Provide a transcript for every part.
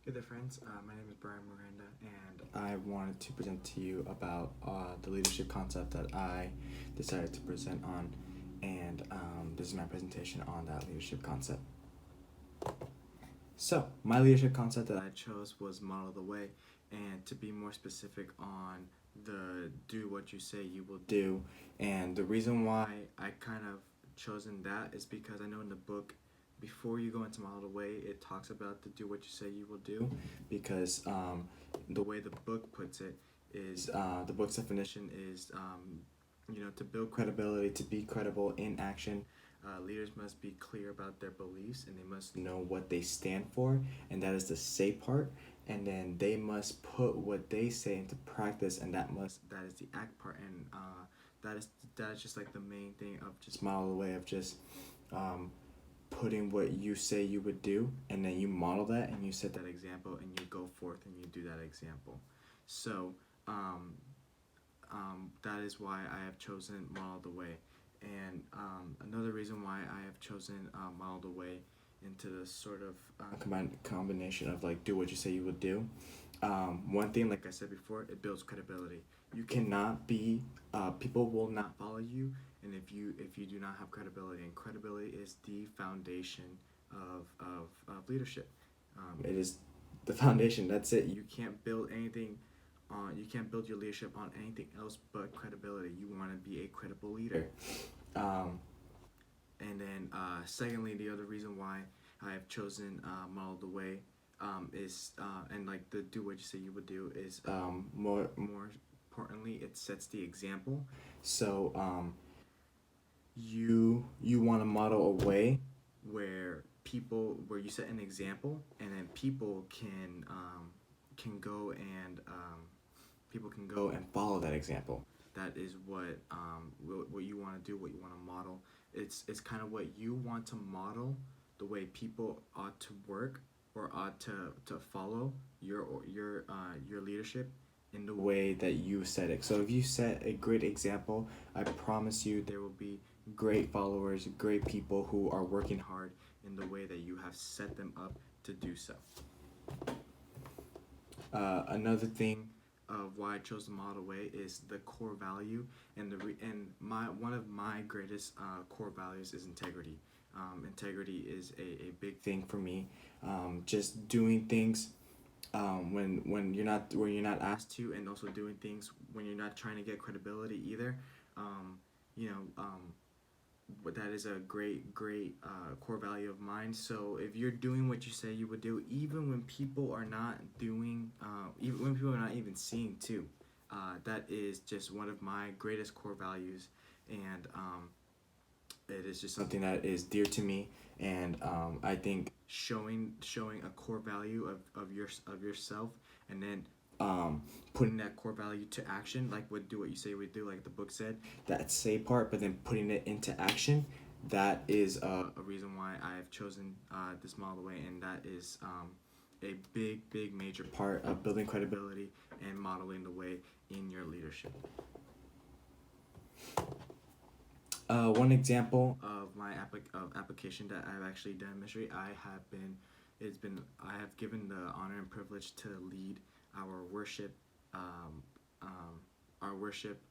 Hey there, friends. My name is Brian Miranda, and I wanted to present to you about the leadership concept that I decided to present on, and this is my presentation on that leadership concept. So, my leadership concept that I chose was model the way, and to be more specific on the do what you say you will do. And the reason why I kind of chosen that is because I know in the book, before you go into model the way, it talks about the do what you say you will do, because the way the book puts it is the book's definition is to build credibility, to be credible in action, leaders must be clear about their beliefs and they must know what they stand for, and that is the say part. And then they must put what they say into practice, and that is the act part. And that is just like the main thing of just model the way of just putting what you say you would do, and then you model that and you set that example and you go forth and you do that example. So that is why I have chosen Model the Way. And another reason why I have chosen Model the Way into this sort of combination of like do what you say you would do. One thing, like I said before, it builds credibility. You cannot be, people will not follow you, and if you do not have credibility, and credibility is the foundation of leadership. It is the foundation. That's it. You can't build anything you can't build your leadership on anything else but credibility. You want to be a credible leader. Um, and then, secondly, the other reason why I have chosen Model the Way is, and like the do what you say you would do, is more importantly, it sets the example. So you want to model a way where you set an example, and then people can go and follow that example. That is what you want to do, what you want to model. It's kind of what you want to model, the way people ought to work or ought to follow your leadership in the way that you set it. So if you set a great example, I promise you there will be great followers, great people who are working hard in the way that you have set them up to do so. Another thing of why I chose the model way is the core value, and my one of my greatest core values is integrity. Integrity is a big thing for me. Just doing things when you're not asked to, and also doing things when you're not trying to get credibility either. Um, you know, but that is a great core value of mine. So if you're doing what you say you would do, even when people are not doing, even when people are not even seeing too, that is just one of my greatest core values, and it is just something that is dear to me. And I think showing a core value of yourself, and then putting that core value to action, like what do what you say we do, like the book said, that say part, but then putting it into action. That is a reason why I have chosen this model way, and that is a big major part of building credibility and modeling the way in your leadership. One example of my application that I've actually done in ministry, I have given the honor and privilege to lead our worship, um,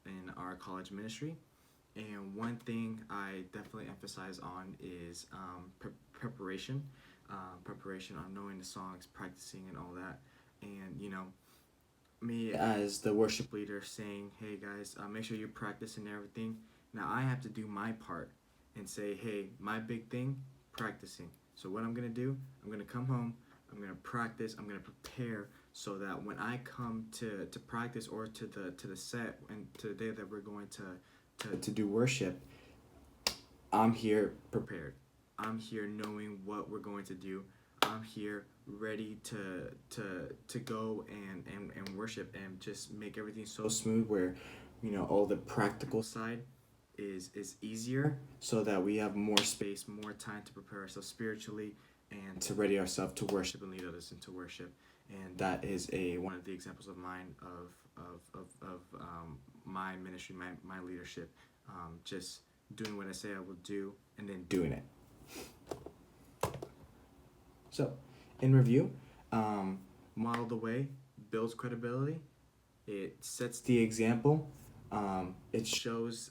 in our college ministry. And one thing I definitely emphasize on is preparation, preparation on knowing the songs, practicing, and all that. And me as the worship leader saying, "Hey guys, make sure you practice and everything." Now I have to do my part and say, "Hey, my big thing, practicing." So what I'm gonna do, I'm gonna come home, I'm gonna practice, I'm gonna prepare, so that when I come to practice, or to the set and to the day that we're going to do worship, I'm here prepared. I'm here knowing what we're going to do. I'm here ready to go and worship and just make everything so smooth, where all the practical side is easier, so that we have more space, more time to prepare ourselves spiritually, and to ready ourselves to worship and lead others into worship. And that is a one of the examples of mine of my ministry, my leadership, just doing what I say I will do, and then doing it. So, in review, model the way, builds credibility. It sets the example. It shows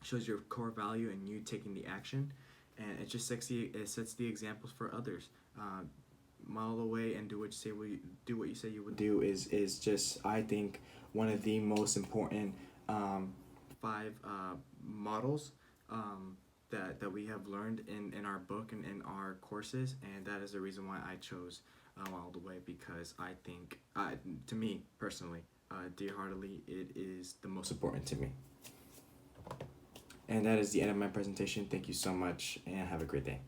shows your core value and you taking the action, and it sets the examples for others. Model the way and do what you say. Do what you say you would do is just, I think, one of the most important five models that we have learned in our book and in our courses, and that is the reason why I chose Model the Way, because I think, to me personally, Dear Heartily, it is the most important to me. And that is the end of my presentation. Thank you so much, and have a great day.